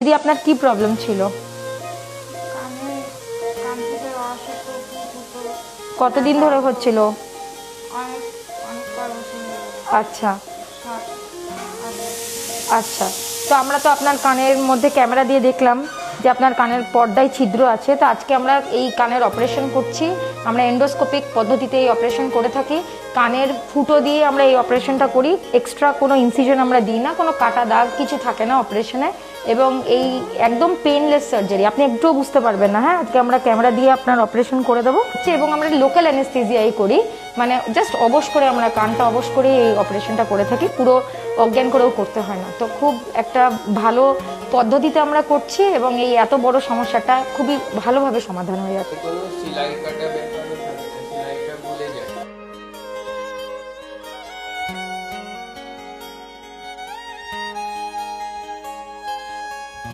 দিদি আপনার কি প্রবলেম ছিল? কান থেকে রস হতো, ফুটো। কতদিন ধরে হচ্ছিল? অনেক অনেক বার বসে গেল। আচ্ছা 7-8 আচ্ছা, তো আমরা তো আপনার কানের মধ্যে ক্যামেরা দিয়ে দেখলাম যে আপনার কানের পর্দায় ছিদ্র আছে। তো আজকে আমরা এই কানের অপারেশন করছি। আমরা এন্ডোস্কোপিক পদ্ধতিতে এই অপারেশন করে থাকি। কানের ফুটো দিয়ে আমরা এই অপারেশনটা করি। এক্সট্রা কোনো ইনসিশন আমরা দিই না, কোনো কাটা দাগ কিছু থাকে না অপারেশনে। এবং এই একদম পেনলেস সার্জারি, আপনি একটুও বুঝতে পারবেন না। হ্যাঁ, আজকে আমরা ক্যামেরা দিয়ে আপনার অপারেশন করে দেবো এবং আমরা লোকাল অ্যানেস্থেজিয়াই করি, মানে জাস্ট অবশ করে, আমরা কানটা অবশ করে এই অপারেশনটা করে থাকি, পুরো অজ্ঞান করেও করতে হয় না। তো খুব একটা ভালো পদ্ধতিতে আমরা করছি এবং এই এত বড় সমস্যাটা খুবই ভালোভাবে সমাধান হয়ে যাচ্ছে। সেলাই কাটা ব্যাপার